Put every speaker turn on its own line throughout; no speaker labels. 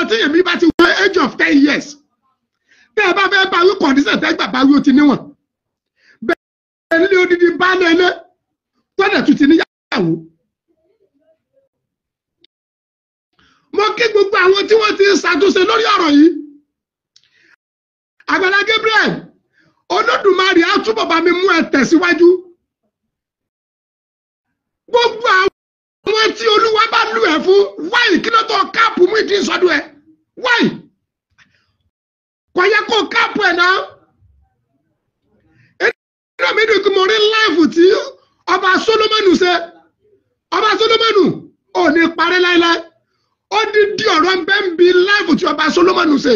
tí èmi bá ti wọ age of 10 years tẹ́ ẹ bá fẹ́ bá wí condition tẹ́ gbà bá wí ó ti níwọ̀n bẹ́ẹ̀ ní odidi baálé ilé tọ́lẹ̀ tún ti níyàwó. mo kí gbogbo àwọn tí wọ́n ti ṣàtúnṣe lórí ọ̀rọ̀ yìí. Àgbàlá Gabriel Olódùmarè á túbọ̀ bá mi mú ẹ tẹ̀síwájú. Gbogbo àwọn tí Olúwa bá lù ẹ fún wáyé kí ló tó káàpù mú ìdí ìsọdún ẹ wáyé kò yẹ kó káàpù ẹ náà. Ẹnìkan mi dùn kí mo rí láìfù tí ọba Solomoni ṣe. Ọba Solomoni ò ní parí láéláé. Ó dídí ọ̀rọ̀ ń bẹ́ ń bi láìfù tí ọba Solomoni ṣe.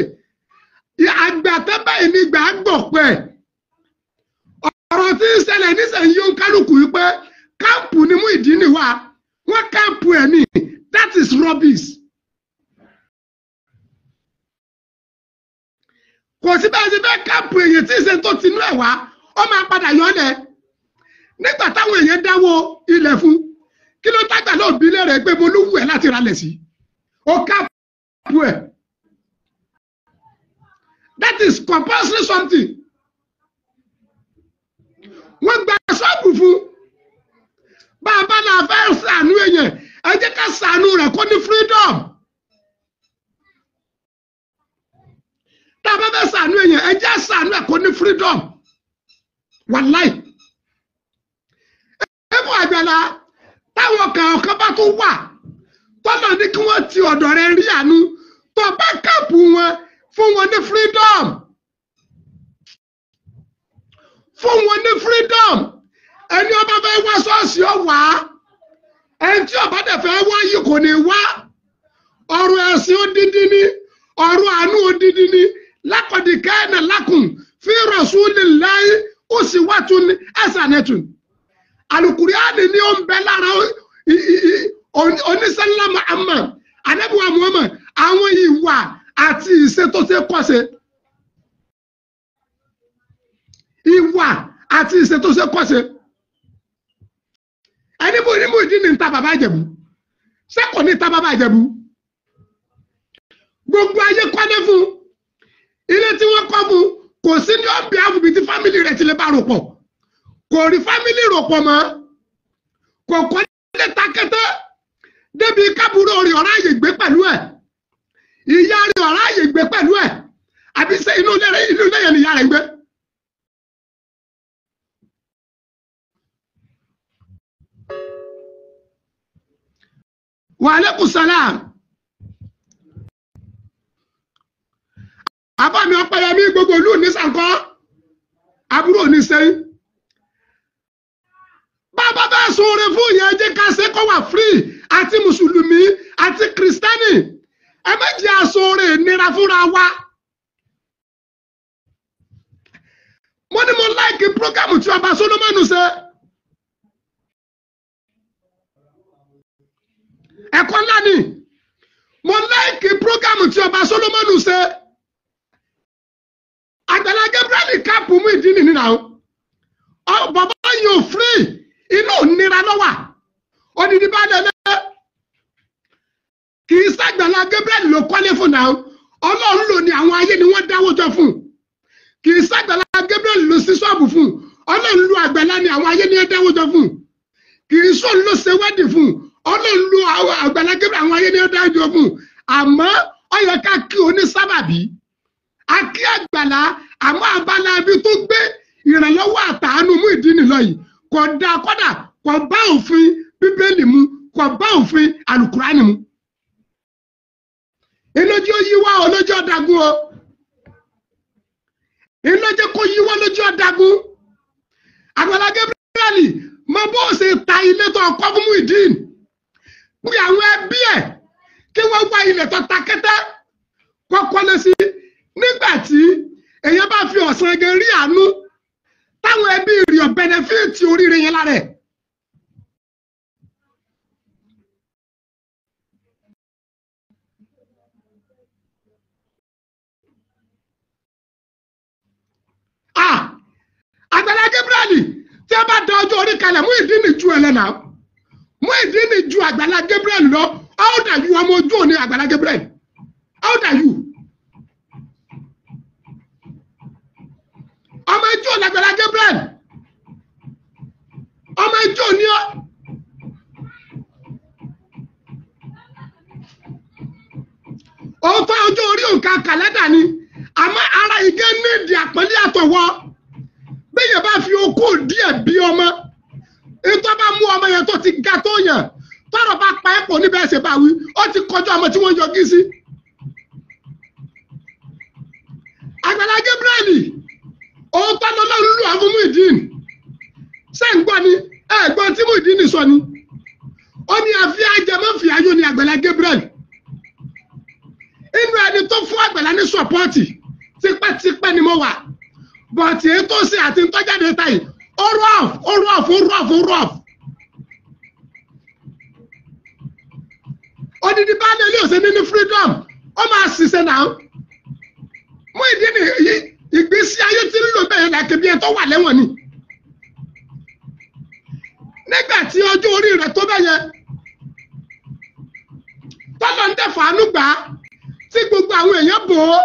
Àgbà tẹ́bà yìí ní gbà gbọ̀ pẹ́. Ọ̀rọ̀ tí ń ṣẹlẹ̀ nísìnyí yóò kálukú yìí pé káàpù ni Muyideen wà. Wọ́n káàpù ẹ̀ ní that is rubbish. Kò sí bẹ́ẹ̀ sí bẹ́ẹ̀ káàpù èyàn tí ìṣe tó tinú ẹ̀ wá ó máa padà yọ̀lẹ̀. Nígbà táwọn èèyàn dáwọ́ ilẹ̀ fún kí ló tágbà náà bí lérè pé mo ló wù ẹ́ láti ralẹ̀ sí. Ó káàpù ẹ̀. That is compulsory something. Wọ́n gba ṣọ́ọ̀bù fún. Bàbá náà fẹ́ ṣàánú èèyàn, ẹ jẹ́ ká ṣàánú rẹ̀ kó ní freedom. Tá a bá fẹ́ ṣàánú èèyàn, ẹ jẹ́ ṣàánú ẹ̀ kó ní freedom. Wàláì. Ẹ fún Àgbàlá, táwọn kan bá tún wà, tọ́lọ̀ ní kí wọ́n ti ọ̀dọ̀ rẹ̀ rí àánú, tó bá káàpù wọn. Fún wọn ní freedom. Fún wọn ní freedom. Ẹni ọba fẹ́ wá ṣọ́ọ̀ṣì ó wá. Ẹni tí ọba dẹ̀ fẹ́ wá yìí kò ní wá. Ọ̀rọ̀ ẹ̀sìn odidi ni. Ọ̀rọ̀ àánú odidi ni. Laqad kana lakum fi rasulillahi uswatun hasanatun. Al-Qur'ani ni ó ń bẹ lára onísẹ́lá Muhammad. Ànábì wa Muhammad. Àwọn ìwà àti ìṣe tó ṣe kọ́ṣe. Ìwà àti ìṣe tó ṣe kọ́ṣe. Ẹni bó ní Muyideen ní ta bàbá Ìjẹ̀bú. Ṣé kò ní ta bàbá Ìjẹ̀bú? Gbogbo ayé kọ́lé fún. Ilé tí wọ́n kọ́ fún kò sí ní ọ̀bẹ àbùbí tí fámìlì rẹ̀ ti lè bá rò pọ̀. Kò rí fámìlì rò pọ̀ mọ́. Kò kọ́lé takété. Débi kábúrò rí ọ̀rá àyè gbé pẹ̀lú ẹ̀. Ìyá rẹ̀ ọ̀rá àyè gbé pẹ̀lú ẹ̀. Àbí ṣe inú ilé yẹn ni ìyá rẹ̀ gbé. Wa alaikum salam. Àbá mi Ọpẹ́yẹmí gbogbo ìlú ní sànkọ́. Àbúrò ní sẹ́yìn. Bàbá bá sóore fún ìyẹn jẹ́ ká ṣe kó wà free àti Mùsùlùmí àti Kìrìsìtẹ́nì. Ẹ méjì àsóore nira fúnra wa. Mo ní mo like program tí ọba Solomoni ṣe. Ẹ̀kọ́ ńlá ni. Mo like program tí ọba Solomoni ṣe. Àgbàlá Gabriel káàpù Muyideen nínú àwọn. Bàbá yóò free inú nira lọ́wà. Odidi bá lẹ́lẹ́. Kì í s'Àgbàlá Gabriel ló kọ́lé fún náà. Ọlọ́run ló ní àwọn ayé ni wọ́n dáwọ́ jọ fún. Kì í s'Àgbàlá Gabriel ló sí ṣọ́ọ̀bù fún. Ọlọ́run ló Àgbàlá ni àwọn ayé ni wọ́n dáwọ́ jọ fún. Kì í sọ ló ṣe wẹ́dì fún. Ọlọ́run ló Àgbàlá Gabriel àwọn ayé ni wọ́n dáwọ́ jọ fún. Àmọ́ ó yẹ ká kí oní sábàbí. A kí Àgbàlá àmọ́ abala ibi tó gbé ìrànlọ́wọ́ àtàánú Muyideen lọ yìí kò dá kódà kò bá òfin Bíbélì mu kò bá òfin Àlùkùránì mu. Ìlójú yíwá olójú ọ̀dàgún o. Ìlójú kó yíwá lójú ọ̀dàgún. Àgbàlá Gabriel mọ bó ṣe ta ilé tó kọ́ fún Muyideen. Bí àwọn ẹbí ẹ̀ kí wọ́n wá ilẹ̀ tó ta kẹ́tẹ́ kọ́kọ́ lé sí nígbà tí èèyàn bá fi ọ̀sán ẹgẹ rí àánú táwọn ẹbí rí ọ bẹnẹfíìtì oríire yẹn lára ẹ̀. Àgbàlá Gabriel tí a bá da ọjọ́ orí kalẹ̀ Muyideen ju ẹlẹ́nà Muyideen ju Àgbàlá Gabriel lọ how old are you ọmọ ojú òní Àgbàlá Gabriel how old are you? Ọmọ ẹjọ́ l'Agbala Gabriel. Ọmọ ẹjọ́ ni ọ́. Òótọ́ ọjọ́ orí òǹkà kàlẹ́dà ni. Àmọ́ ara ìgé nídìí àpọ́nlé àtọ̀wọ́. Bẹ́ẹ̀ bá fi okó díẹ̀ bí ọmọ. Ètò bá mú ọmọ yẹn tó ti ga tó yàn. Tọ́rọ̀ bá pa ẹ̀pọ̀ níbẹ̀ ẹ̀sẹ̀ bá wí. Ó ti kọjá ọmọ tí wọ́n yọgí sí. Agbala Gabriel. Òótọ́ lọ́lọ́run lù àwọn Muyideen. Ṣé ń gbọ́ ni? Ẹ̀gbọ́n tí Muyideen sọ ni. Ó ní àfi ajẹmọ́fì ayọ̀ ni Agbala Gabriel. Inú ẹni tó fún Agbala ní sọ́pọ́ọ̀tì tipẹ́tipẹ́ ni mo wà. Bọ̀tì èyí tó ṣe àti ntọ́jáde táyì ó rough. Odidi bá lè lé òsè ní freedom ó máa ṣiṣẹ́ náà. Muyideen ìgbésí ayé tí ń lò bẹ́ẹ̀ láti bí ẹ tó wà lẹ́wọ̀n ni. Nígbà tí ọjọ́ orí rẹ̀ tó bẹ́yẹ tọ́lọ̀ ń tẹ̀ fàánú gbà á tí gbogbo àwọn èèyàn bò ó.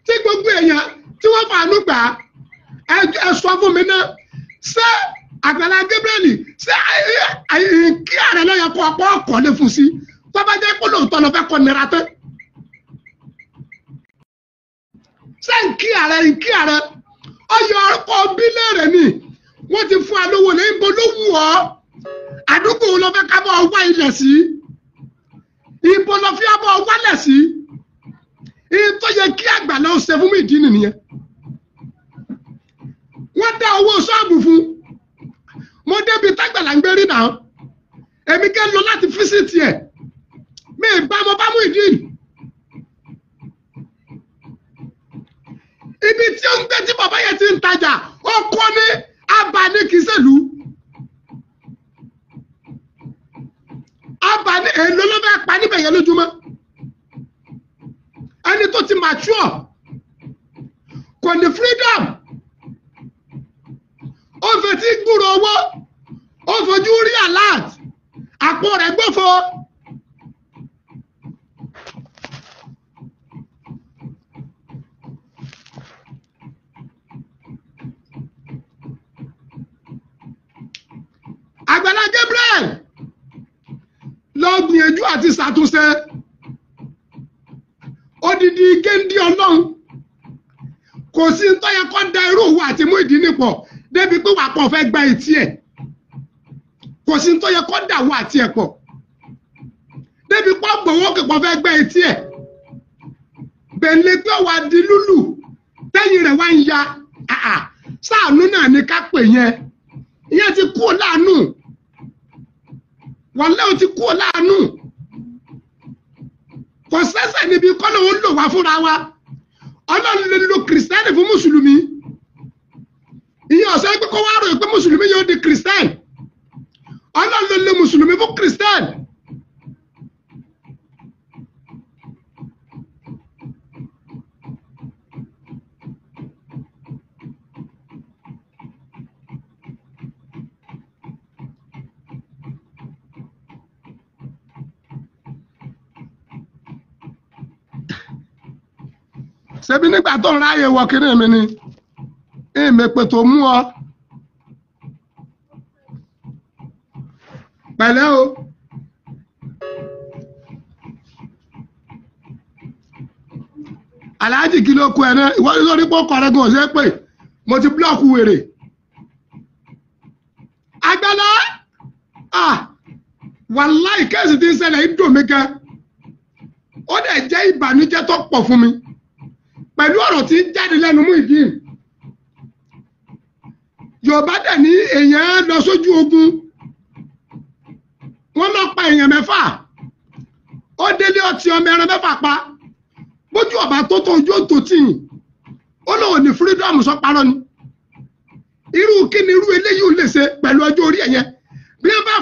Tí gbogbo èèyàn tí wọ́n fàánú gbà á ẹ sọ fún mi náà ṣé Agbala Gabriel ṣé kí ààrẹ lọ́yẹ kó ọ̀pọ̀ ọkọ̀ lè fún sí tó bá jẹ́ kó lóòótọ́ lọ fẹ́ kọ́ nira tán. Ṣé nkí ààrẹ ọyọ ọkọ̀ bílẹ̀ rẹ̀ ni wọ́n ti fún alówó lẹ́yìn bó ló wù ọ́ àdúgbò lọ fẹ́ ká bọ́ wá ilẹ̀ sí ibo lọ fi bọ́ wálẹ̀ sí tó yẹ kí Agbala ó ṣe fún Muyideen nìyẹn. Wọ́n dá owó ṣọ́ọ̀bù fún mo débi t'Agbala ń gbé rí náà èmi kẹ́ lọ láti fíṣítì ẹ̀ mi bá mo bá Muyideen. Ibi tí ó ń gbé tí bàbá yẹn ti ń tajà ó kọ́ ní Abani Kìsẹ́lú. Abani èlò ló fẹ́ pa níbẹ̀ yẹn lójúmọ́. Ẹni tó ti mature kò ní freedom. Ó fetí gbúrò owó ó fojú rí alert àpò rẹ̀ gbófo. Agbala Gabriel lọ gbìyànjú àti ṣàtúnṣe odidi géńdé Ọlọ́run kò sí tó yẹ kó da irú òwò àti Muyideen pọ̀ débi pé wàá pọ̀ fẹ́ gba etí ẹ̀ kò sí tó yẹ kó dà wọ àti ẹ̀ pọ̀ débi pé gbowó kẹpọ̀ fẹ́ gba etí ẹ̀ bẹ̀lẹ́ pé wà á di lúlù tẹ́yìn rẹ̀ wá ń ya sáànù náà ní ká pè yẹn ìyẹn ti kú láàánú wàlẹ́ o ti kú láàánú kò sẹ́sẹ̀ níbi kọ́lọ̀ ó lò wá fúnra wa Ọlọ́run lè lo kìrìsìtẹ́nì fún mùsùlùmí ìyẹn ọ̀sẹ̀ pé kó wá rò pé mùsùlùmí yóò di kìrìsìtẹ́nì Ọlọ́run lè lo mùsùlùmí fún kìrìsìtẹ́nì. Ṣebí nígbà tó ń ráyè wọ kiri mi ni èmèpè tó mú ọ pẹ̀lẹ́ o Alhaji kí ló kú ẹ náà ìwọ lórí pọ́ kọ̀rẹ́gùn ọ̀sẹ̀ pé mo ti búlọ́ọ̀kù wèrè Agbala wàláì kẹ́sì tí ń ṣẹlẹ̀ ń dùn mí gan ó dẹ̀ jẹ́ ìbànújẹ́ tó pọ̀ fún mi pẹ̀lú ọ̀rọ̀ tí ń jáde lẹ́nu Muyideen. Yorùbá dẹ̀ ní èèyàn lọ sójú ogun wọ́n lọ pa èèyàn 6 ó délé ọtí ọmọ ẹran 6 pa bójú ọba tó tó ojú òtò tìyìn ó lóun ní freedom sọ parọ́ ni irú kí ni irú eléyìí ò lè ṣe pẹ̀lú ọjọ́ orí ẹ̀yẹn bí wọ́n bá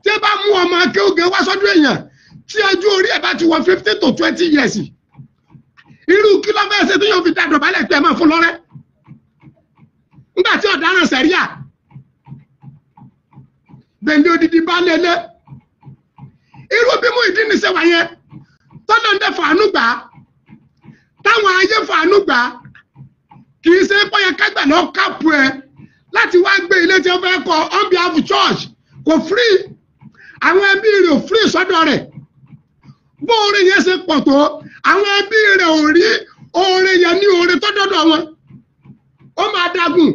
tí wọ́n bá mú ọmọ akéwògé wá sọ́dún èèyàn tí ọjọ́ orí ẹ̀ bá ti wọ 15 to 20 years irú kí ló fẹ́ ṣe tí yóò fi dá dọ̀bálẹ̀ tẹ́ máa fún lọ́rẹ́ nígbà tí ọ̀daràn sẹ̀ríà bẹ̀ndé odidi bá lélẹ̀ bí Muyideen ṣe wà yẹn tọ́lọ́ ń dẹ́ fàánú gbà táwọn ayé fàánú gbà kì í ṣe pé yẹ kágbà lọ kápù ẹ láti wá gbé ilé tí wọ́n fẹ́ kọ́ on behalf of church kò free àwọn ẹbí rẹ̀ ò free sọ́dọ̀ rẹ̀ bó oore yẹn ṣe pọ̀ tó àwọn ẹbí rẹ̀ ò rí oore yẹn ní oore tó dọ́dọ̀ wọn ó máa dagun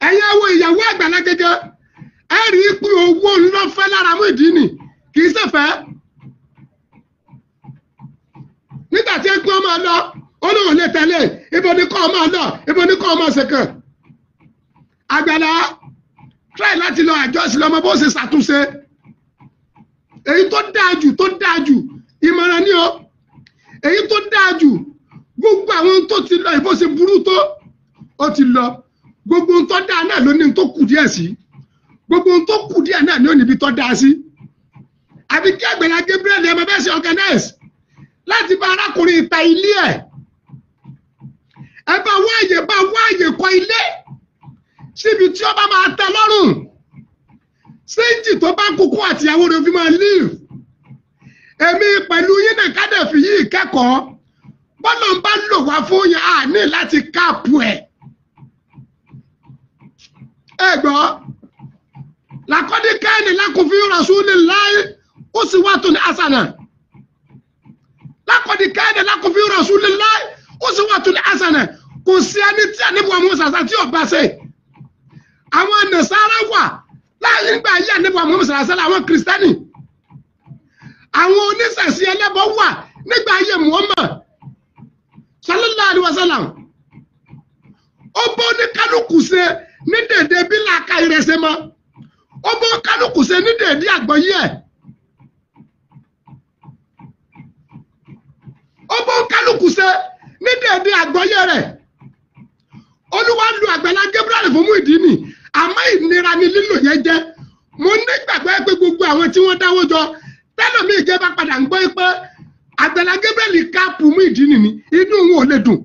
ẹ̀yẹ wo ìyàwó Àgbàlá Gaga ẹ rí i pé owó ńlọ́fẹ́ lára Muyideen kì í ṣèfẹ́ nígbà tí ẹ gbé ọmọ lọ ó lóun lè tẹ̀lé ibo ni kọ́ ọmọ lọ ibo ni kọ́ ọmọ ṣèkàn Àgbàlá try láti lọ àjọsí lọmọ bó ṣe ṣàtúnṣe èyí tó dáa jù ìmọ̀ràn ni o èyí tó dáa jù gbogbo àwọn tó ti lọ ìbò ṣe burú tó ó ti lọ gbogbo tó dáa náà ló ní tó kù díẹ̀ sí gbogbo tó kù díẹ̀ náà ní ó níbi tó dáa sí àbí kí Àgbàlá Gabriel ẹ máa bẹ́ẹ̀ ṣe organize láti bá arákùnrin ìta ilé ẹ̀ ẹ bá wáàyè kọ́ ilé síbi tí ó bá máa tẹ́ lọ́rùn séjì tó bá kúkú àtìyàwó rẹ̀ fi máa live èmi pẹ̀lú yín náà kádẹ́fì yìí kẹ́kọ̀ọ́ bọ́lá ń bá lò wá fún yẹn á ní láti káàpù ẹ̀ ẹ gbọ́ làkọ́dí kẹ́ni lákùnfí rasulillahi uswatun hasana làkọ́dí kẹ́ni lákùnfí rasulillahi uswatun hasana kò sí ẹni tí Ànábì Muhammad sàṣà tí ò bá ṣe àwọn Nasara wà láàrin nígbà ayé Ànábì Muhammad sàṣà àwọn Kristẹni àwọn oníṣẹ̀ṣe ẹlẹ́bọ wà nígbà ayé Muhammad sallallahu alaihi wasallam ó bọ́ ní kálukú ṣe ní dèdè bí làákà ìrẹsẹ̀ mọ́ ó bọ́ kálukú ṣe ní dèdè àgbọ́yé ẹ̀ ó bọ́ kálukú ṣe ní dèdè àgbọ́yé rẹ̀ Olúwa lu Àgbàlá Gabriel fún Muyideen àmọ́ ìnira ni lílò yẹn jẹ́ mo nígbàgbọ́ pé gbogbo àwọn tí wọ́n dáwọ́ jọ tẹ́lọ̀mí ìjẹ́ bá padà ń gbọ́ pé Àgbàlá Gabriel káàpù Muyideen ni inú wọn ò lè dùn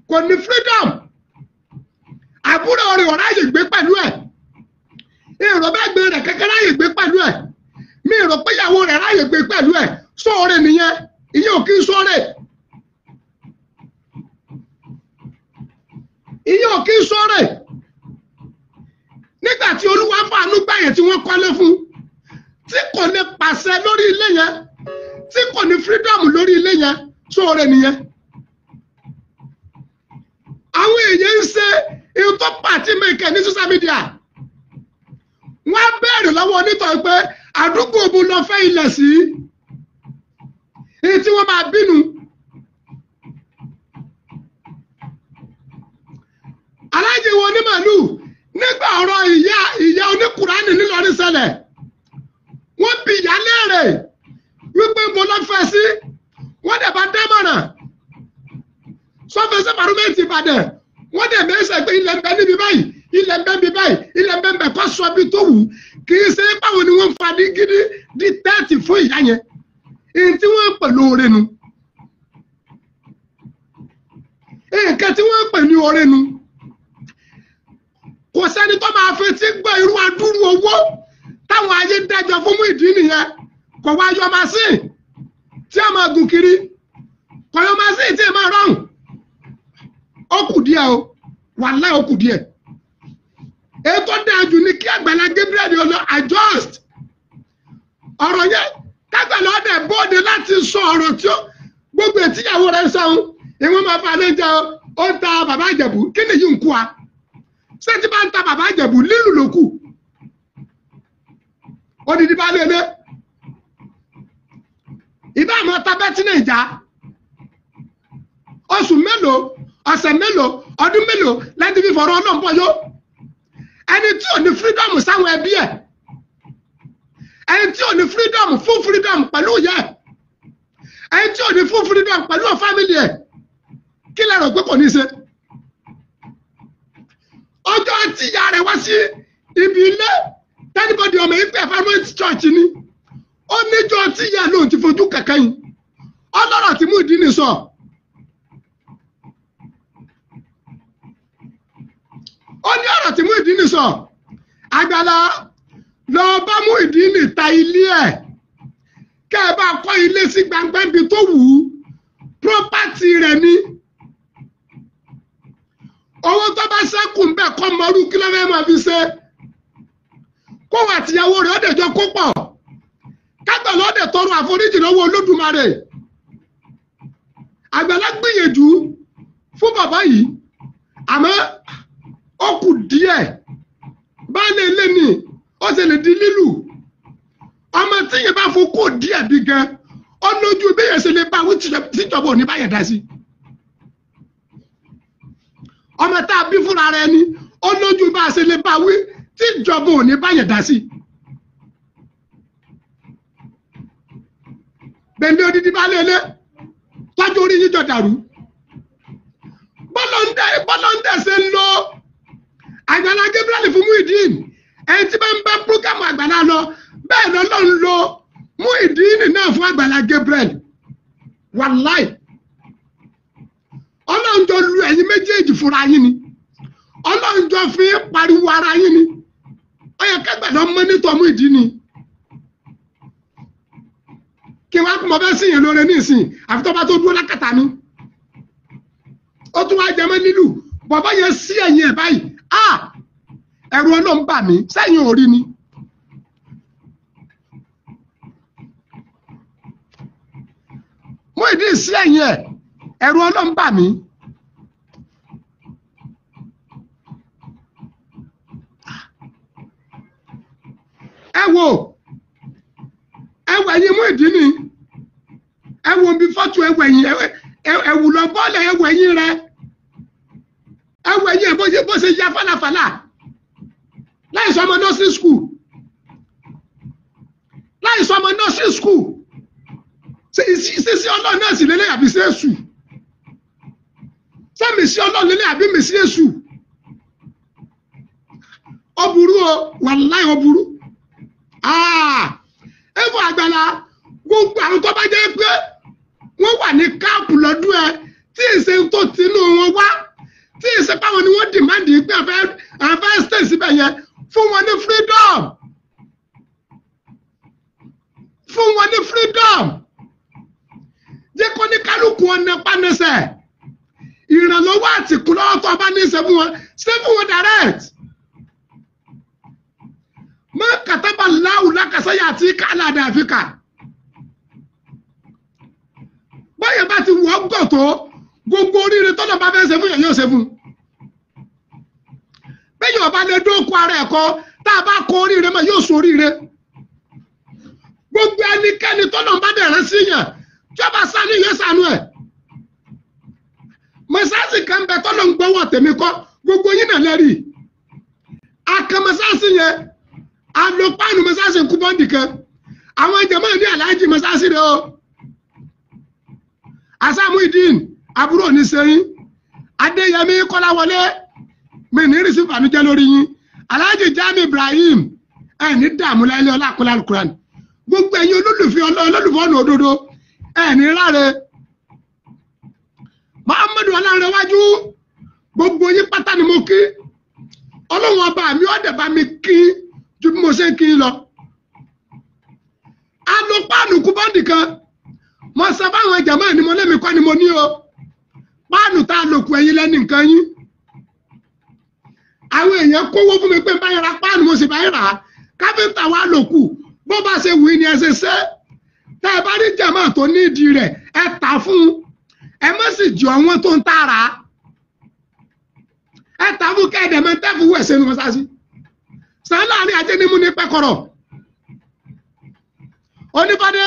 kò ní freedom àbúrò rẹ̀ ọ̀rá yìí gbé pẹ̀lú ẹ̀ èrò bá gbé rẹ̀ kẹ́kẹ́ ráyè gbé pẹ̀lú ẹ̀ mi rò pé ìyàwó rẹ̀ ráyè gbé pẹ̀lú ẹ̀ sóore nìyẹn ìyẹn ò kí ń sóore ìyẹn ò kí ń sóore nígbà tí Olúwa fàánú gbàyẹ̀ tí wọ́n kọ́lé fún tí kò ní pàṣẹ lórí ilé yẹn tí kò ní freedom lórí ilé yẹn sóore nìyẹn àwọn èèyàn ń ṣe ihun tó pàtí mẹ́kẹ́ ní social media wọ́n á bẹ̀rẹ̀ lọ́wọ́ onítọ̀ pé àdúgbò òbú lọ fẹ́ ilẹ̀ sí èyí tí wọ́n máa bínú aláàjì wọn ní màálù nígbà ọ̀rọ̀ ìyá oníkùránì nílọrin ṣẹlẹ̀ wọ́n bi ìyá léèrè wípé mo lọ fẹ́ sí wọ́n dẹ̀ bá dámọ̀ràn sọ́fẹ̀sẹ̀ pàrọ́mẹ́ǹtì Ìbàdàn wọ́n dẹ̀ mẹ́sẹ̀ pé ilẹ̀ ń bẹ níbi báyìí ilẹ̀ ń bẹ níbi báyìí ilẹ̀ ń bẹ níbẹ̀ kọ́ sọ bí tó wù kì í ṣe báwo ni wọ́n fa gidi di 30 fún ìyá yẹn èyí tí wọ́n pè lóore nu nǹkan tí wọ́n pè ní oore nu kò sẹ́ni tó máa fi tí gbọ́ irú adúrú owó táwọn ayé dájọ́ fún Muyideen nìyẹn kò wá yọ màsín tí a máa gùn kiri kò yọ màsín tí a máa rọrùn ó kù díẹ̀ o wàláhì ó kù díẹ̀ ètò dájú ní kí Àgbàlá Gabriel lọ adjust ọ̀rọ̀ yẹn kágbàlá ọdẹ bóde láti sọ ọ̀rọ̀ tí ó gbogbo ìtìyàwó rẹ̀ sọ̀hún ìwọ́n máa fa lẹ́jọ́ ó ń ta bàbá Ìjẹ̀bú kí ni yìí ń kú wa ṣé tí bá ń ta bàbá Ìjẹ̀bú lílù ló kù odidi bá lé lé ìbá àmọ́ ta bẹ́tí ní ìjà oṣù mélòó ọ̀sẹ̀ mélòó ọdún mélòó láti fi fọ̀rọ̀ ọlọ́mọ yó ẹni tí ò ní freedom sáwọn ẹbí ẹ̀ ẹni tí ò ní freedom fún freedom pẹ̀lú ìyá ẹ̀ ẹni tí ò ní fún freedom pẹ̀lú family ẹ̀ kí lẹ rò pé kò ní ṣe ọjọ́ tí ìyá rẹ̀ wá sí ibi ilé tẹ́nibọ́dì ọmọ ìpè farmers church ni ó níjọ́ tí ìyá lóun ti fojú kẹ̀kẹ́ yìí ọlọ́rọ̀ tí Muyideen sọ ó ní ọ̀rọ̀ tí Muyideen sọ Àgbàlá lọ bá Muyideen ta ilé ẹ̀ tẹ́ ẹ bá kọ́ ilé sí gbangba ibi tó wù ú property rẹ̀ ni owó tó bá ṣẹ́kù ń bẹ̀ kọ́ mọ́rú kí ló fẹ́ máa fi ṣe kó wà tìyàwó rẹ̀ ó dẹ̀ jọ kó pọ̀ kágbà lọ́dẹ̀ tọrọ àforíjì lọ́wọ́ Olódùmarè Àgbàlá gbìyànjú fún bàbá yìí àmọ́ ó kù díẹ̀ baálé ilé ni ó ṣe lè di lílù ọmọ tí yẹn bá fún kò díẹ̀ bí gan ó lójú bí yẹn ṣe lè bá wí tíjọba ò ní bá yẹn dá sí ọmọ tá a bí fúnra rẹ̀ ni ó lójú bá a ṣe lè bá wí tíjọba ò ní bá yẹn dá sí. Bẹ́ẹ̀ni odidi baálé ilé tọ́jú orí yíjọ dàrú bọ́lọ́ndẹ̀ ṣe ń lo Àgbàlá Gabriel fún Muyideen ẹni tí bá ń bá prógámù Àgbàlá lọ bẹ́ẹ̀ lọ́lọ́ ń lo Muyideen náà fún Àgbàlá Gabriel wàláì Ọlọ́run jọ lu ẹ̀yin méjèèjì fúnra yín ni Ọlọ́run jọ fi pariwo ara yín ni ó yẹ kẹ́gbẹ̀dọ̀ mọ́nítọ̀ Muyideen ni kí wọ́n á kún mọ́ bẹ́ẹ̀ sí yẹn lóore ní ìsìn àfi tó bá tó dúró lákàtà ni ó tún wá jẹmọ́ nílùú bàbá yẹn sí ẹ̀yìn ẹ̀ báyìí ẹ̀rù Ọlọ́run bà mí sẹ́yìn orí ni Muyideen sí ẹ̀yìn ẹ̀ ẹ̀rù Ọlọ́run bà mí ẹ wo ẹ̀yìn Muyideen ni ẹ wo bí fọ́tò ẹ̀yìn ẹ̀wù lọ bọ́ọ̀lù ẹ̀yìn rẹ ẹ̀yìn bó ṣe ya fàlàfàlà láìsọ ọmọ nursing school sí Ọlọ́run náà sì lélẹ̀ àbí sí Èṣù sẹ́mi sí Ọlọ́run lélẹ̀ àbí mi sí Èṣù ó burú o wàláì ó burú ẹ̀fọ́ Àgbàlá gbogbo àwọn tó bá jẹ́ pé wọ́n wà ní káàpù lọ́dún ẹ tí ìṣe tó tinú wọn wá tí ìṣe báwọn ni wọ́n dìmáàdì pé àfẹ́ stay síbẹ̀ yẹn fún wọn ní freedom jẹ́ kó ní kálukú ọ̀nà pánẹsẹ̀ ìrànlọ́wọ́ àtìkú lọ́wọ́ tó bá ní í ṣe fún wọn direct mọ kàtàbà láwù lákàsáyà àti kálá àdàfíkà báyọ̀ bá ti wọ́ gọ̀ tó gbogbo oríire tọ́nà bá fẹ́ ṣe fún yẹn yóò ṣe fún bẹ́yọ̀ bá lè dókun ara ẹ̀kọ́ tá a bá kọ oríire mọ́ yóò sọ oríire gbogbo ẹnikẹ́ni tọ́nà bá dẹ̀rẹ́ sí yẹn tí ọba sani yẹn sànú ẹ̀ mọ́sáàsì kan bẹ tọ́nà ń gbọ́wọ́ tèmi kọ́ gbogbo yín náà lẹ́rìí akẹ́mọ́sáàsì yẹn alopánu mọ́sáàsì ń kú bọ́ǹdì kan àwọn jàmáà ní aláàjì mọ́sáàsì rẹ o Asa Muyideen àbúrò ní sẹ́yìn Adéyẹmí Kọ́láwọlé mi ní rí sí ìbànújẹ́ lórí yín Alhaji Jami Ibrahim ní dààmú láyé ọlákùnrin alukuran gbogbo ẹ̀yin olólùfẹ́ ọ̀nà òdodo ní ráre Muhammadu Ọlánrewájú gbogbo yín pátá ni mo kí Ọlọ́run ọba mi ọ̀dẹ̀ bá mi kí ju bí mo ṣe ń kí lọ alopánu kú bọ́ǹdì kan mo sọ fáwọn jàmáà ni mo lẹ́mi kọ́ ni mo ní o páànù tá a lò kù ẹ̀yin lẹ́nu nǹkan yín àwọn èèyàn kówó fún mi pé báyìí ra páànù mo sì báyìí rà á káfíńtà wa lò kù bó bá ṣe wù í ni ẹ ṣe ṣe tá ẹ bá rí jàmáà tó ní ìdí rẹ̀ ẹ tà fún ẹ má sì jọ àwọn tó ń tààrà ẹ tà fún kẹ́ẹ̀dẹ̀ mọ́ tẹ́fù wẹ̀ sẹ́nu mọ́sáàsì sàn láàrin ajé ní mú ní pẹ́kọ̀rọ̀ onífàdé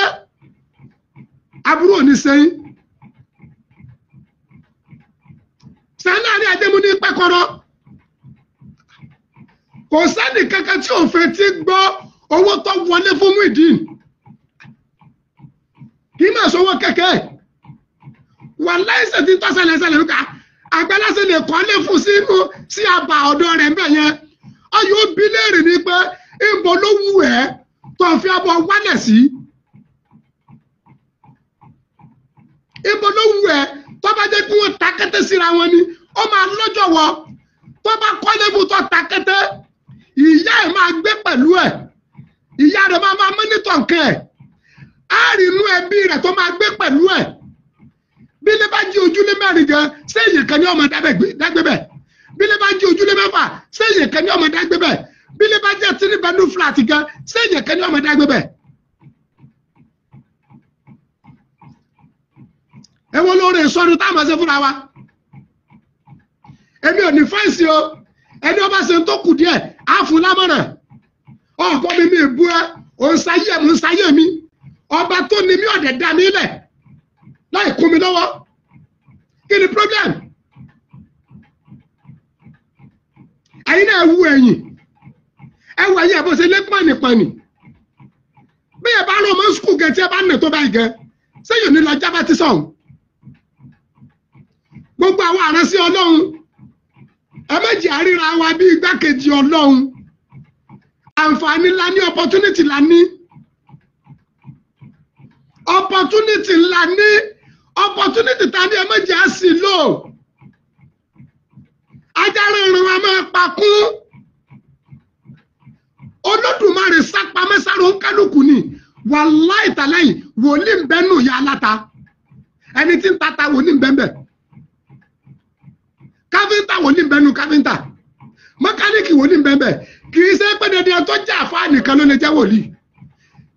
àbúrò ní sẹ́yìn sẹ́ńdà ní àjẹmú ní pẹ́kọ́rọ́ kò sẹ́ni kankan tí òfin ti gbọ́ owó tó wọlé fún Muyideen kì í máa sọ owó kẹ̀kẹ́ wà láìsẹ̀ tí tọ́sẹ̀lẹsẹ̀ lórúkà Àgbàlá sì lè kọ́lé fún sínú sí àbà ọ̀dọ́ rẹ̀ ń bẹ̀ yẹn ọyọ́ bí léèrè ni pé ìbò ló wù ẹ́ tó fi abọ́ wálẹ̀ sí. Ibo ló wù ẹ́ tó bá jẹ́ kí wọ́n ta kété síra wọn ni ó máa lọ́jọ́ wọ tó bá kọ́lé fún tó ta kété ìyá ẹ̀ máa gbé pẹ̀lú ẹ̀ ìyá rẹ̀ máa mọ́nítọ̀ nǹkan ẹ̀ á rí inú ẹbí rẹ̀ tó máa gbé pẹ̀lú ẹ̀ bí ilé bá jí ojúlé mẹ́rin gan ṣé èèyàn kan ní ọmọ dágbé bẹ̀ bí ilé bá jí ojúlé mẹ́fà ṣé èèyàn kan ní ọmọ dágbé bẹ̀ bí ilé bá jẹ́ 3 bedroom flat gan ṣé èèyàn kan ní ọmọ dágbé bẹ̀. ẹ wo lóore ìsọdún táwọn máa ṣe fúnra wa èmi ò ní fáìsì o ẹni ọba ṣe ń tó kù díẹ̀ á fún lámọ̀ràn ọkọ mi mi bú ẹ ò ń sáyé mi ń sáyé mi ọba tó ní mi ọ̀dẹ̀ dá mi lẹ̀ láì kún mi lọ́wọ́ kí ni problem ẹ̀yin náà wú ẹ̀yìn ẹ wọ ẹ̀yìn àbọ̀ṣe lé pọ̀nìpọ̀nì bí ẹ bá rán ọmọ skul gẹ̀ tí ẹ bá nà tó báyìí gẹ̀ sẹ́yìn ní lọ jábá tí sọ̀hún gbogbo àwọn àránsí ọlọ́run ẹ méjì àríra wa bí igbákejì ọlọ́run àǹfààní ńlá ní opportunity ńlá ní opportunity ńlá ní opportunity ta ní ẹ méjì á sì lò ajára ìrìn wa máa pa kún olódùmarè sápamọ́ sáró ń kálukú ni wàláì tàlẹ́yìn wòlíì ń bẹ́nu ìyá aláta ẹni tí ń tata wòlíì ń bẹ́ẹ̀ káfíńtà wòlíì ń bẹ́nu káfíńtà mẹkáníìkì wòlíì ń bẹ́ẹ̀ kì í ṣe pé dandan tó jẹ́ àfáà nìkan ló lè jẹ́ wòlíì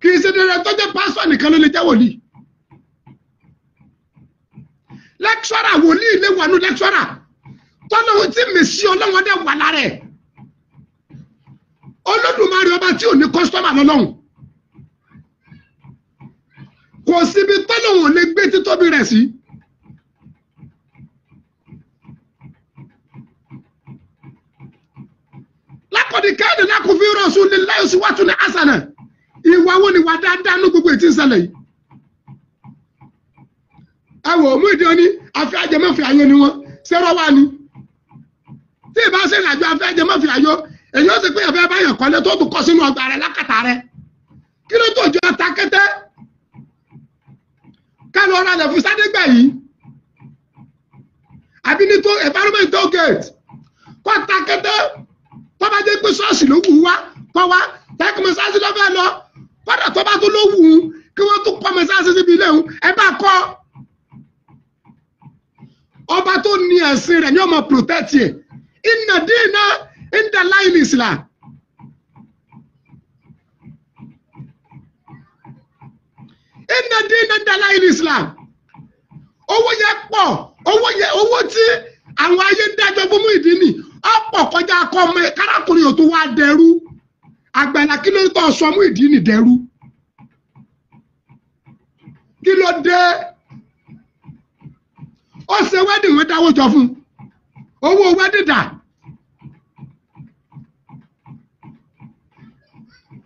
kì í ṣe dandan tó jẹ́ pásítọ̀ nìkan ló lè jẹ́ wòlíì lẹ́kṣọ́rà wòlíì lè wà nù lẹ́kṣọ́rà tọ́lọ́hún tí mèsì ọlọ́wọ́n dẹ̀ wà lára ẹ̀ olódùmarè ọba tí ò ní kọ́sítọ́mà lọ́lọ́hún kò síbi tọ́lọ́hún lè gbé títóbi rẹ̀ sí. lákọ̀dí káàdì lákùnfí rasulillahi uswatun hasana ìwà wo ni wà dáadáa ní gbogbo ètí ìṣẹ̀lẹ̀ yìí. ẹ wò mú ìdí oní afẹ́ ajẹmọ́fẹ́ ayé ni wọ́n ṣẹ́rọ́ wá ni tí ì bá ṣe ìrìnàjò afẹ́ ajẹmọ́fẹ́ ayé èyí ó sì pé ẹ̀fẹ́ báyọ̀ kọ́lé tó tún kọ́ sínú ọgbà rẹ̀ lákàtà rẹ̀ kí ló tó jọ ta kété ká lọ ra lẹ̀ fún sádégbà yìí àbí ní tó environment tó gate kọ́ ta kété tó bá jẹ́ pé ṣọ́ọ̀ṣì ló wù wá kọ́ wá tẹ́kí mọ́sáàsì lọ́fẹ́ lọ kọ́dà tó bá tó ló wù ú kí wọ́n tún kọ́ mọ́sáàsì síbi ilé òun ẹ bá kọ́ ọba tó ní ẹ̀sìn rẹ̀ ní ọmọ protect yẹ inna dina inda Allahil Islam inna dina inda Allahil Islam owó yẹ pọ̀ owó tí àwọn ayé dájọ́ fún Muyideen ọ̀pọ̀ kọjá akọ ọmọ kárakùnrin ò tó wá dẹrú Àgbàlá kí ló tọ́ sọ Muyideen dẹrú kí ló dé ó ṣe wẹ́dì wọn dáwọ́ jọ fún owó wẹ́dì dà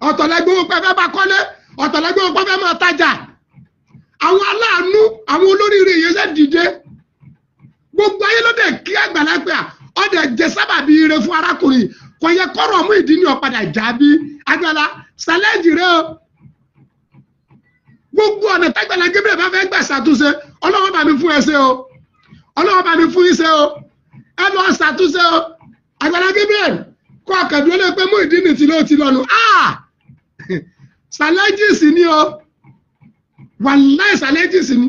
ọ̀tọ̀lẹ́gbẹ̀wò pẹ́fẹ́ bá kọ́lé ọ̀tọ̀lẹ́gbẹ̀wò pẹ́fẹ́ máa tajà àwọn aláàánú àwọn olóríire yẹn ṣe dìde gbogbo ayé ló dé kí Àgbàlá pé ọdẹ jẹ sábàbí ire fún arákùnrin kò yẹ kọ́rọ̀ Muyideen ọ̀padà jábí Àgbàlá ṣàlẹ́jì rẹ o gbogbo ọ̀nà t'Àgbàlá Gabriel bá fẹ́ gbà ṣàtúnṣe Ọlọ́run bá mi fún ẹsẹ̀ o Ọlọ́run bá mi fún iṣẹ́ o ẹ lọ ṣàtúnṣe o Àgbàlá Gabriel kọ́ ọ̀kẹ́dúró lé pé Muyideen ti lọ́nu ṣàlẹ́jì sí ni o wàláì ṣàlẹ́jì sí ni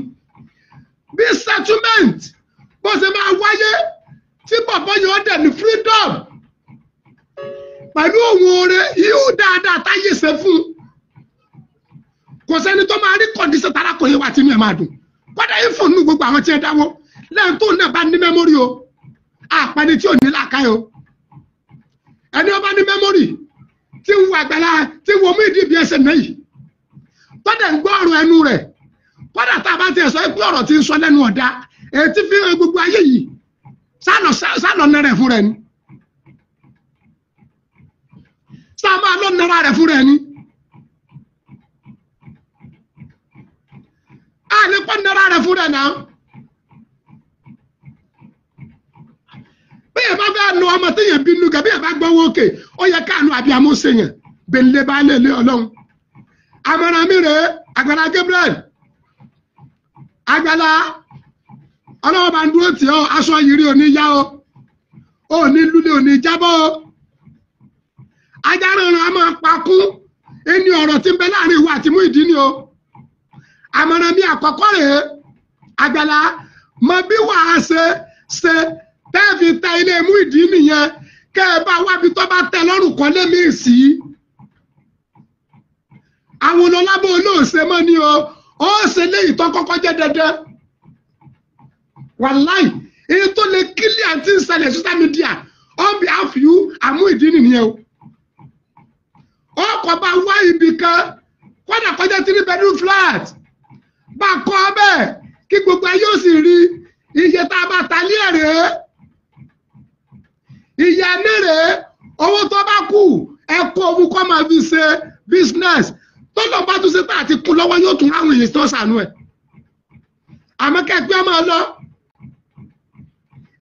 bí settlement bó ṣe máa wáyé tí bàbá yóò dẹ̀ ní freedom pẹ̀lú òun oore yóò dáadáa táyé ṣe fún kò sẹ́ni tó máa rí kọ́ndíṣẹ́ tarakùnrin wa tí inú ẹ̀ máa dùn kọ́dà yìí fún un gbogbo àwọn tí ẹ dáwọ́ lẹ́yìn tó náà bá ní mẹ́mórì o àpẹni tí ò ní làákàyè o ẹni ó bá ní mẹ́mórì tí ń wo Àgbàlá tí ń wo Muyideen bí ẹsẹ̀ náà yìí tọ́dẹ̀ ń gbọ́ ọ̀rọ̀ ẹnu rẹ̀ kọ́dà tá a bá tiẹ̀ sọ pé ọ̀rọ̀ tí ń sọ lẹ́nu ọ̀dà èyí tí fi hàn gbogbo ayé yìí sálọ nẹrẹ fún rẹ ni sábà lọ nẹra rẹ fún rẹ ni a lè kọ́ nẹra rẹ fún rẹ náà bí ẹ bá fẹ́ nu ọmọ tí yẹn bínú gẹ bí ẹ bá gbọ́ wókè ó yẹ káànú àbí amúṣeyàn bẹ̀lẹ́ bá lè lé Ọlọ́run àmọ̀ràn mi rèé Àgbàlá Gabriel Àgbàlá Ọlọ́wọ́ bá ń dúró tì ọ́ aṣọ ìrírí òní yá o òní lulẹ̀ òní jábọ́ o ajára ìran a máa pakún ẹni ọ̀rọ̀ tí ń bẹ láàrin ìwà àti Muyideen o àmọ̀ràn mi àkọ́kọ́ rèé Àgbàlá mọ bí wàá ṣe tẹ́ẹ̀fì tẹ ilé Muyideen nìyẹn kẹ́ ẹ bá wábi tó bá tẹ lọ́rùn kan lé mi sí àwọn olólábọ̀ olóòṣè mọ́ ni ó ṣe léyìí tó kọ́kọ́ jẹ́ dandan wàláì èyí tó lè kílì àti ìṣẹ̀lẹ̀ social media on behalf of you and Muyideen nìyẹn ó kọ́ bá wá ibì kan kọ́dà kọjá 3 bedroom flat bá kọ́ bẹ́ẹ̀ kí gbogbo ayé ó sì rí iye tá a bá ta lé ẹ̀rẹ́ iye ẹ̀nẹ́rẹ́ owó tó bá kù ẹ̀kọ́ owó kọ́ máa fi ṣe business tó lọ bá tún ṣe tá àti kún lọ́wọ́ yóò tún ráwọn èyí tó ṣàánú ẹ̀ àmọ́ kẹ́gbẹ́ máa lọ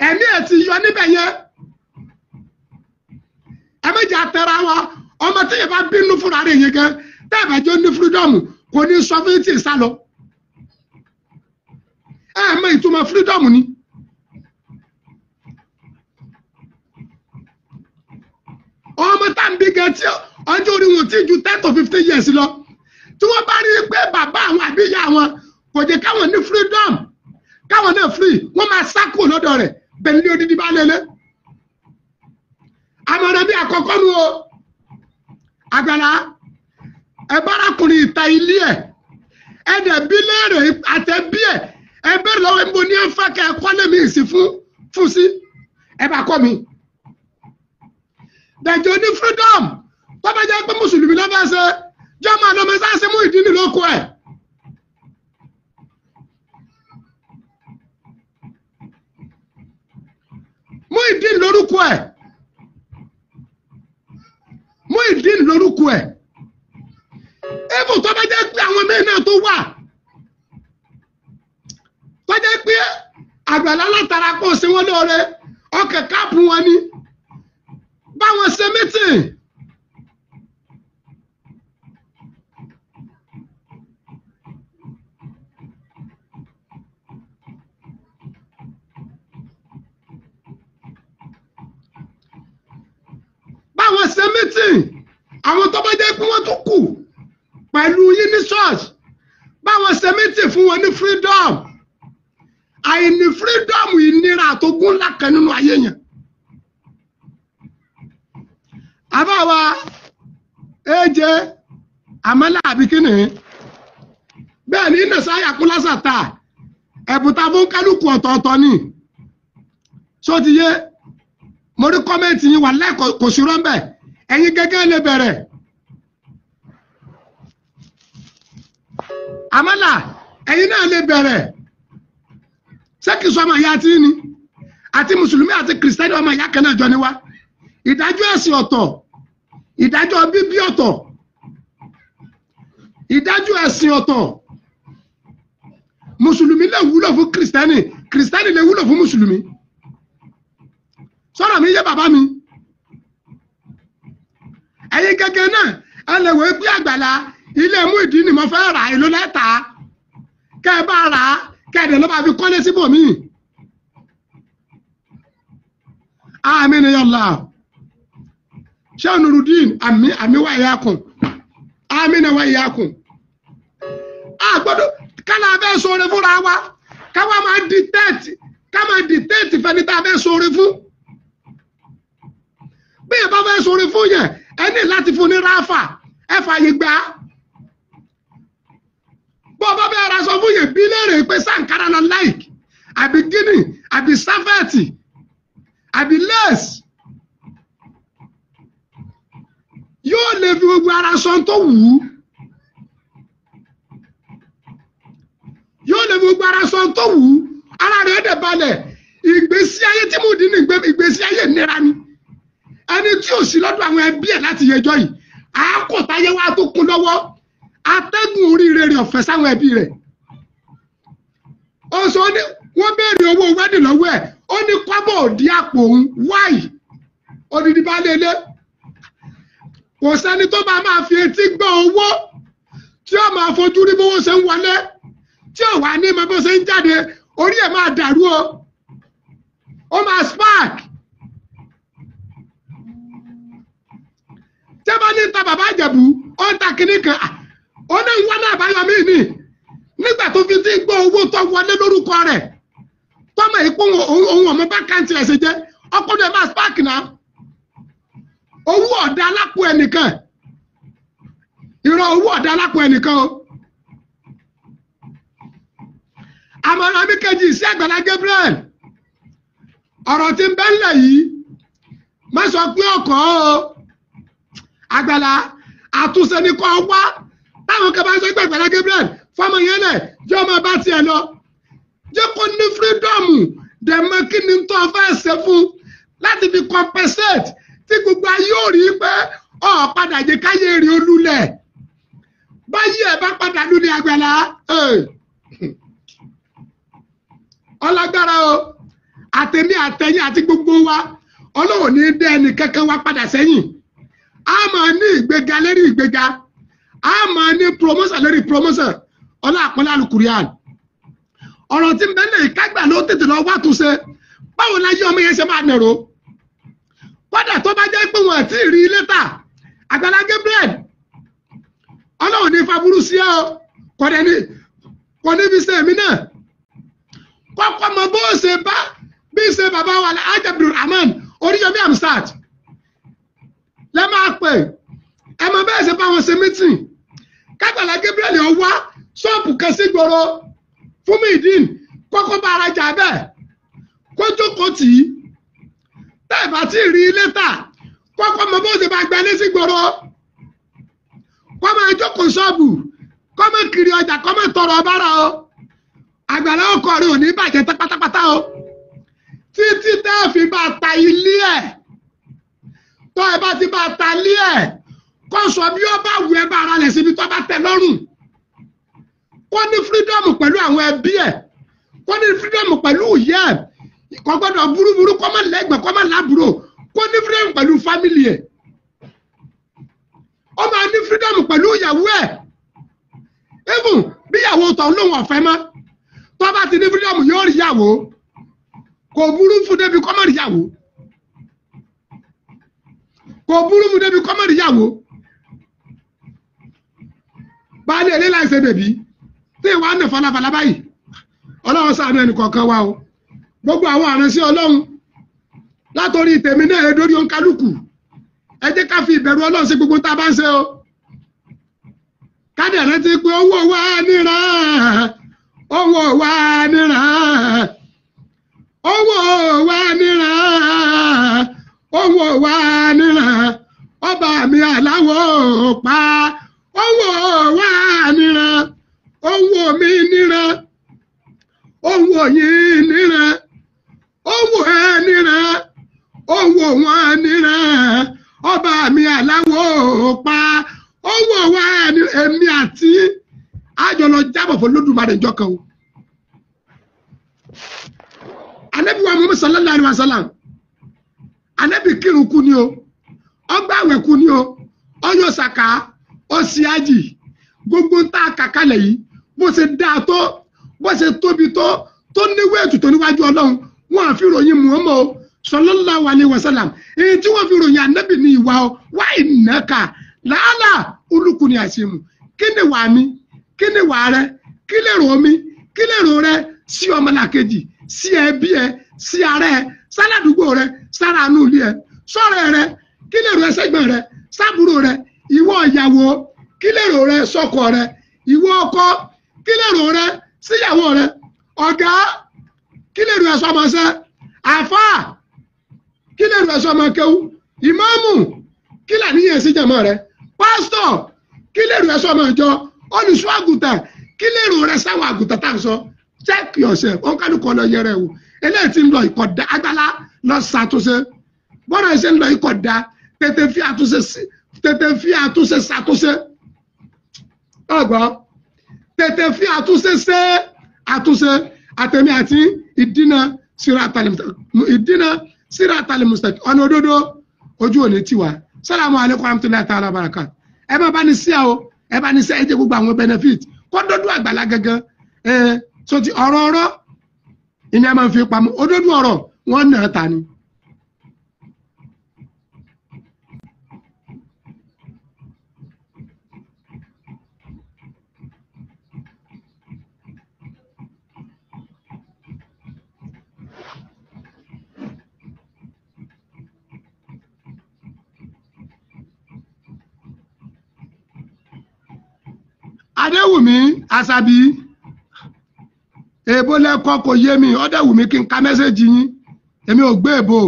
ẹ̀mí ẹ̀ ti yọ níbẹ̀ yẹn ẹ méjì àtẹ̀ra wa ọmọ tí yẹn bá bínú fúnra rẹ̀ yẹn gan tẹ́ẹ̀bà jọ ní freedom kò ní sọ fún tí ì sá lọ ẹ mọ ìtumọ̀ freedom ni ọmọ tá n bí gan tí ọjọ́ orí wọn ti ju 10 to 15 years lọ tí wọ́n bá rí pé bàbá àwọn àbí ìyá wọn kò jẹ́ káwọn ní freedom káwọn náà free wọ́n máa sá kúrò lọ́dọ̀ rẹ̀ bẹ́ẹ̀ ni odidi bá lélẹ̀ àmọ̀ràn bí àkọ́kọ́ nu o Àgbàlá ẹ bárakùnrin ìta ilé ẹ dẹ̀ bí léèrè àtẹ̀bí ẹ bẹ̀rẹ̀ lọ́wọ́ mo ní ẹ̀fà kẹ́ ẹ kọ́lé mi sí fún sí ẹ bá kọ́ mi dẹ̀jọ́ ní freedom tó bá jẹ́ pé mùsùlùmí lọ́fẹ́ ṣe jọ́ máa lọ mẹ́sàásí Muyideen lóko ẹ̀ Muyideen lórúkọ ẹ̀ Muyideen lórúkọ ẹ̀ ẹ̀fọ́ tó bá jẹ́ pé àwọn mẹ́rin náà tó wà tó jẹ́ pé Àgbàlá látara pọ̀ sí wọn lóore ọkẹ̀ káàpù wọn ni báwọn ṣe mítìn àwọn tó bá jẹ́ pé wọ́n tún kù pẹ̀lú yín ní church báwọn ṣe mítìn fún wọn ní freedom àìní freedom ìnira àtogún ńlá kan nínú ayé yẹn àbáwa èjè àmàlà àbíkínì bẹ́ẹ̀ ní nàṣàyà kúlásàtà ẹ̀bùtà fún kálukú ọ̀tọ̀ọ̀tọ̀ ni ṣó ti yé mo rí kọ́mẹ́ǹtì yín wà lẹ́ẹ̀kọ́ kò sí rọ́ńbẹ̀ ẹ̀yin gẹ́gẹ́ lè bẹ̀rẹ̀ àmàlà ẹ̀yin náà lè bẹ̀rẹ̀ ṣé kìí sọ ọmọ ìyá tí ni àti mùsùlùmí àti kìrìsìtẹ́nì ọmọ ìyá kan náà jọ ni wá ìdájọ́ ẹ̀sìn ọ̀tọ̀ ìdájọ́ bíbí ọ̀tọ̀ ìdájọ́ ẹ̀sìn ọ̀tọ̀ mùsùlùmí lè wúlò fún kìrìsìtẹ́nì kìrìsìtẹ́nì lè wúlò fún mùsùlùmí sọ̀rọ̀ mi yé bàbá mi ẹ̀yin gẹ́gẹ́ náà ẹ lè wò ó pé Àgbàlá ilé Muyideen ni mo fẹ́ rà èlò lẹ́tà kẹ́ ẹ bá rà á kẹ́ ẹ dẹ̀ ló bá fi kọ́lé síbòmíì àmín ya Allah ṣé Nurudeen àmì wà ìyá kùn àmín wà ìyá kùn àgbọ́dọ̀ kálá abẹ́ sọ̀rọ̀ fúnra wa káwa máa dìtẹ́ẹ̀tì fẹ́ni tá a bẹ́ sọ̀rọ̀ fún bí ẹ bá fẹ́ sọ̀rọ̀ fún yẹn ẹ ní láti fún ní ráfà ẹ fààyè gbà bó o bá bẹ́ẹ̀ ra sọ fún yẹn bí léèrè pé sàǹkárá lọ láìkì àbí gíní àbí sáfẹ́ẹ̀tì àbí lẹ́ẹ̀sì yóò lè fi gbogbo ara sọ tó wù ú yóò lè fi gbogbo ara sọ tó wù ú ara rẹ̀ dẹ̀ balẹ̀ ìgbésí ayé tí Muyideen gbé ìgbésí ayé nira ni ẹni tí ò sí lọ́dọ̀ àwọn ẹbí ẹ̀ láti yẹjọ́ yìí àákòtáyé wa tó kún lọ́wọ́ atẹ́gùn oríire rẹ̀ ọ̀fẹ́ sáwọn ẹbí rẹ̀ ó sọ ní wọ́n béèrè owó wẹ́dì lọ́wọ́ ẹ̀ ó ní kọ́bọ̀ òdì àpò òun wáì odidi bá lélẹ̀ kò sẹ́ni tó bá máa fi etí gbọ́ owó tí ó máa fojú rí bówó ṣe ń wọlé tí ò wá ní mọ bó ṣe ń jáde orí ẹ̀ máa dàrú ó máa spark tẹ́ bá ní ta bàbá Ìjẹ̀bú ó ń ta kinní kan ó ní ìwọ náà bá yọ mí ní wọlé lórúkọ rẹ̀ tọ́mọ̀ ìpò ohun ọmọ bá káńtì ẹ̀ ṣe jẹ́ ọkùnrin ẹ̀ máa spark náà owó ọ̀dà alápò ẹnìkan ìrọ̀ owó ọ̀dà alápò ẹnìkan o. àmọ̀ràn mi kejì sí Àgbàlá Gabriel ọ̀rọ̀ tí ń bẹ ńlẹ̀ yìí má sọ pé ọkọ̀ o Àgbàlá àtúnṣe ni kò wá táwọn kan bá sọ pé Àgbàlá Gabriel fọmọ yẹn lẹ̀ jẹ́ ọmọ bá tiẹ̀ lọ jẹ́ kó ní fírídọ́ọ̀mù dẹ̀mọ́ kí ni tó fẹ́ ṣe fún láti fi compensate tí gbogbo ayé ò rí pé ọ̀ padà jẹ́ káyé rí olúlẹ̀ báyìí ẹ̀ bá padà lulẹ̀ Àgbàlá ọlágbára o àtẹ̀mí àtẹ̀yìn àti gbogbo wa Ọlọ́run ní dé ẹnì kankan wa padà sẹ́yìn a máa ní ìgbéga lérí ìgbéga a máa ní promotion lérí promotion ọlá àpọ́nlé alukurian ọ̀rọ̀ tí ń bẹ lè kágbà ló tètè lọ wá túnṣe báwo la yí ọmọ yẹn ṣe máa nẹ̀rọ kódà tó bá jẹ́ pé wọn àti rí lẹ́tà Àgbàlá Gabriel Ọlọ́run ní faburú sí ọ kò ní fi ṣe èmi náà kọ́kọ́ mọ bó ṣe bá bí ṣe bàbá wa Alhaji Abdulrahman Oríyọmí Hamzat lẹ́ máa pè ẹ mọ bẹ́ẹ̀ ṣe bá wọn ṣe mítìn k'Àgbàlá Gabriel wá ṣọ́ọ̀bù kan sí gbòòrò fún Muyideen kọ́kọ́ bá ara jà bẹ́ẹ̀ kó jókòó tì í tẹ́ ẹ̀ bá tí ì rí lẹ́tà kọ́kọ́ mọ bó ṣe bá gbẹ ní sí gbòòrò kọ́ máa jókòó ṣọ́ọ̀bù kọ́ máa kiri ọjà kọ́ máa tọrọ bára o Àgbàlá ọkọ rẹ ò ní bàjẹ́ pátápátá o títí tẹ́ ẹ fi bá ta ilé ẹ̀ tọ́ ẹ bá ti bá ta ilé ẹ̀ kó sọ bí ó bá wù ẹ́ bá ara rẹ̀ síbi tó bá tẹ́ lọ́rùn kó ní fírídọ́ọ̀mù pẹ̀lú àwọn ẹbí ẹ̀ kó ní fírídọ́ọ̀mù pẹ̀lú ìyá ẹ̀ kò gbọ́dọ̀ burúburú kó má lẹ́gbẹ̀ẹ́ kó má lábúrò kó ní fírídọ́ọ̀mù pẹ̀lú fámìlì ẹ̀ ó máa ní fírídọ́ọ̀mù pẹ̀lú ìyàwó ẹ̀ even bí ìyàwó tọ̀ lóhùn ọ̀fẹ́ mọ́ tó bá ti ní fírídọ́ọ̀mù yóò rí ìyàwó kò burú fún débi kó má rí ìyàwó kò burú fún débi kó má rí ìyàwó baálé ilé láìsẹ bèbí tí ìwà ń nà falafala báyìí Ọlọ́run ṣàánú ẹnì kọ̀ọ̀kan wa o gbogbo àwọn àránṣẹ́ Ọlọ́run látòrí tèmi náà edori òǹkálùkù ẹ jẹ́ ká fi ìbẹ̀rù Ọlọ́run sí gbogbo tá a bá ń ṣe o kádẹ rántí pé owó wa níran owó wa níran owó wa níran owó wa níran ọba mi aláwọ̀ pa owó wa níran owó mi níran owó yìí níran owó ẹ níran owó wọn níran ọba mi aláwọ̀ pa owó wa èmi àti àjọlọ jábọ̀ fún Olódùmarè ìjọ kan o. Ànábì wa Muhammad sallallahu alaihi wasallam Ànábì kírun kú ni o ọgbà àwẹ̀ kú ni o ọyọ sàkà ọsì ájì gbogbo ń ta kàkálẹ̀ yìí bó ṣe dáa tó bó ṣe tóbi tó níwé ètùtù níwájú Ọlọ́run wọn àfi ròyìn Muhammad sallallahu alaihi wasallam èyí tí wọ́n fi ròyìn Ànábì ní ìwà ọ wá ìnáka làálà olùkù ni àṣemù kí ni wà mí kí ni wà rẹ kí lè rò mí kí lè rò rẹ sí ọmọlàkejì sí ẹbí ẹ sí ara ẹ sáládùúgbò rẹ sára àánú ilé ẹ sọ̀rẹ́ rẹ kí lè rò ẹ sẹ́gbọ̀n rẹ sábúrò rẹ ìwọ ìyàwó kí lè rò rẹ sọ́kọ rẹ ìwọ ọkọ kí lè rò rẹ síyàwó rẹ ọ̀gá kí lè rò ẹ sọmọṣẹ́ àfáà kí lè rò ẹ sọmọ kéwú ìmáàmù kí là níyẹn sí jàmọ́ rẹ pásítọ̀ kí lè rò ẹ sọmọ ìjọ olùṣọ́ àgùntàn kí lè rò rẹ sáwọn àgùntàn tá à ń sọ check yourself wọn kálukọ lọ yẹrẹ wò eléyìí tí ń lọ ìkọ̀dá Àgbàlá lọ ṣàtúnṣe bọ́dà ṣe ń lọ ìkọ̀dá tètè fi àtúnṣe ṣàtúnṣe ọgbọ́n tètè fi àtúnṣe ṣe àtúnṣe àtẹ̀mí àti ìdínà sírátàlì mùsítàkì ọ̀nà òdodo ojú òní tiwa sálámù alẹ́kùn amútúlẹ̀ ta'ala barakat ẹ bá ní sí àwọn ẹ bá ní sí ẹ jẹ gbogbo àwọn benefit kó dọdún Àgbàlá gangan so ti ọ̀rọ̀ ìní ẹ máa fi pamọ́ òdodo ọ̀rọ̀ wọn nà ta ni. Adéwùmí Àṣàbí èèbó lẹ́kọ́ kò yé mi ó dẹ̀ wù mí kí n ka mẹ́sẹ̀jì yín èmi ò gbé èèbó.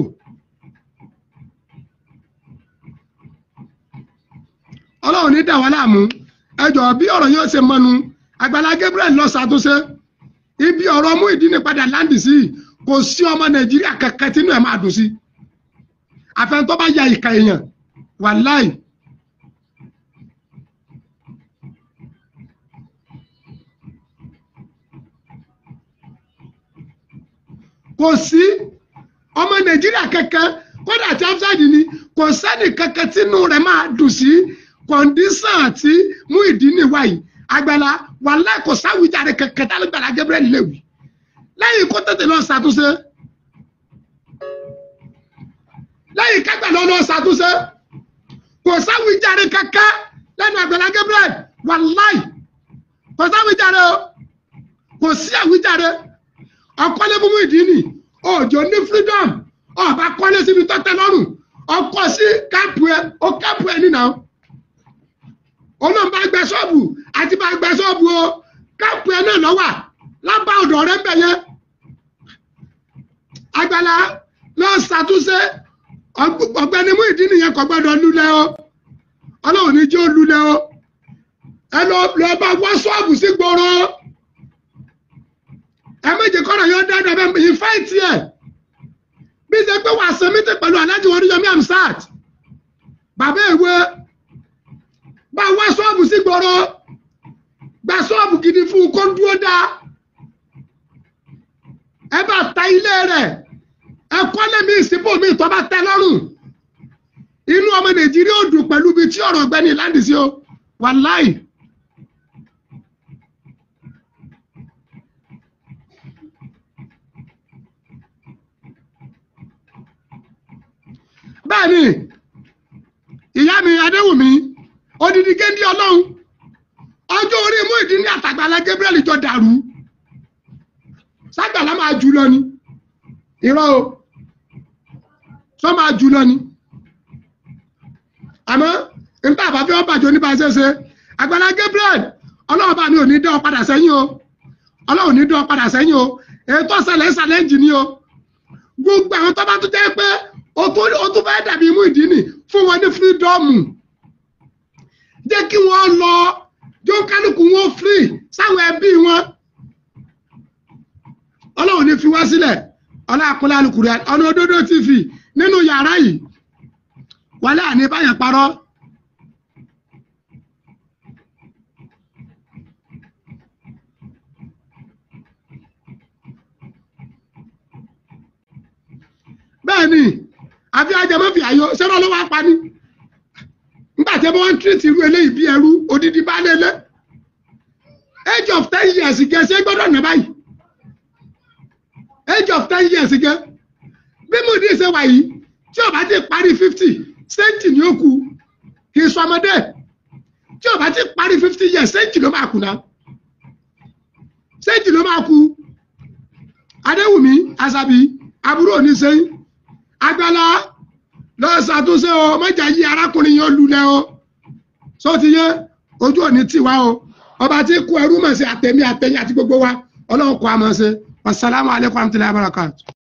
Ọlọ́run ní dà wá láàmú ẹ jọ̀ọ́ bí ọ̀rọ̀ yóò ṣe mọ́nu Àgbàlá Gabriel lọ ṣàtúnṣe ibi ọ̀rọ̀ Muyideen padà láǹdì sí kò sí ọmọ Nàìjíríà kankan tínú ẹ̀ máa dùn sí àfẹn tó bá ya ìka èèyàn wàláì. Kò sí ọmọ Nàìjíríà kankan kódà tí outside ni kò sẹ́ni kankan tínú rẹ̀ máa dùn sí kọ̀ǹdíṣàn tí Muyideen wà yìí. Àgbàlá wàláì kò sáwìjáde kankan tí Àgbàlá Gabriel lè wí lẹ́yìn kó tètè lọ ṣàtúnṣe lẹ́yìn kágbàlá lọ ṣàtúnṣe kò sáwìjáde kankan lẹ́nu Àgbàlá Gabriel wàláì kò sáwìjáde o kò sí àwìjáde. Ọkọ́lé fún Muyideen òjò ní freedom ọba kọ́lé síbi tọ́tẹ́ lọ́rùn ọkọ̀ sí káàpù ẹ ó káàpù ẹ nínà olóńgbà gbẹ ṣọ́ọ̀bù àti bá gbẹ ṣọ́ọ̀bù o káàpù ẹ náà lọ́wà lábá ọ̀dọ̀ rẹ̀ ń bẹ̀ yẹn. Àgbàlá lọ ṣàtúnṣe ọ̀gbẹ́ni Muyideen yẹn kò gbọ́dọ̀ lulẹ̀ o Ọlọ́run ní jẹ́ ó lulẹ̀ o ẹ lọ bá wá ṣọ́ọ̀bù sí gbòòrò ẹ méje kọ́nà yóò dáadáa bẹ́ẹ̀ yìí fáìtì ẹ̀ bí ṣe pé wàá sọ mítì pẹ̀lú Alhaji Oríyọmí Hamzat bàbá ìwé bá wá ṣọ́ọ̀bù sí gbòòrò gba ṣọ́ọ̀bù gidi fún kó dúró dáa ẹ bá ta ilé rẹ̀ ẹ kọ́lé mi ìsìnkú mi tó bá tẹ́ lọ́rùn inú ọmọ Nàìjíríà ò dùn pẹ̀lú ibi tí ọ̀rọ̀ ọ̀gbẹ́ni láǹdì sí o wàláì. Bẹ́ẹ̀ni ìyá mi Adéwùmí odidi géńdé Ọlọ́run ọjọ́ orí Muyideen àtàgbàlá Gabriel jọ dàrú ságbàlá máa jù lọ ni irọ́ o sọ máa jù lọ ni àmọ́ níta àbáfẹ́ ọbàjọ́ nípa ṣẹṣẹ Àgbàlá Gabriel Ọlọ́run bá mi ò ní dán ọ padà sẹ́yìn o Ọlọ́run ní dán ọ padà sẹ́yìn o ètò ọ̀sẹ̀lẹ̀ ṣàlẹ́ǹjì ni o gbogbo àwọn tó bá tún jẹ́ pé o tún fẹ́ dàbí Muyideen fún wọn ní fírídọ́ọ̀mù jẹ́ kí wọ́n lọ jọ kálukú wọn free sáwọn ẹbí wọn Ọlọ́run ní fi wá sílẹ̀ ọlọ́àkúnlẹ̀ alukùrẹ́ ọ̀nà Òdodo TV nínú yàrá yìí wálé àní báyàn parọ́ bẹ́ẹ̀ ni àfi ajẹmọ́fì àyọ sẹ́rọ̀ ló wá pa ní nígbà tí wọ́n ń tírìtì irú eléyìí bí ẹrú odidi bá lélẹ̀ age of 10 years gẹ̀ gbọ́dọ̀ nà báyìí age of 10 years gẹ̀ bí Muyideen ṣe wà yìí tí ó bá ti parí 50 sẹ́ǹtì ni ó kù kì í sọ ọmọdé tí ó bá ti parí 50 years sẹ́ǹtì ló máa kù náà sẹ́ǹtì ló máa kù. Adéwùmí Àṣàbí àbúrò oníṣẹ́yìn Àgbàlá lọ ṣàtúnṣe o mọ́jà yí arákùnrin yẹn lulẹ̀ o sọ ti yé ojú òní tiwa o ọba tí kú ẹrú mọ̀ sí àtẹ̀mí àtẹ̀yìn àti gbogbo wa Ọlọ́run kọ́ àmọ́ ṣe wasalaamu aleykum wa rahmatulahi wa barakatuh.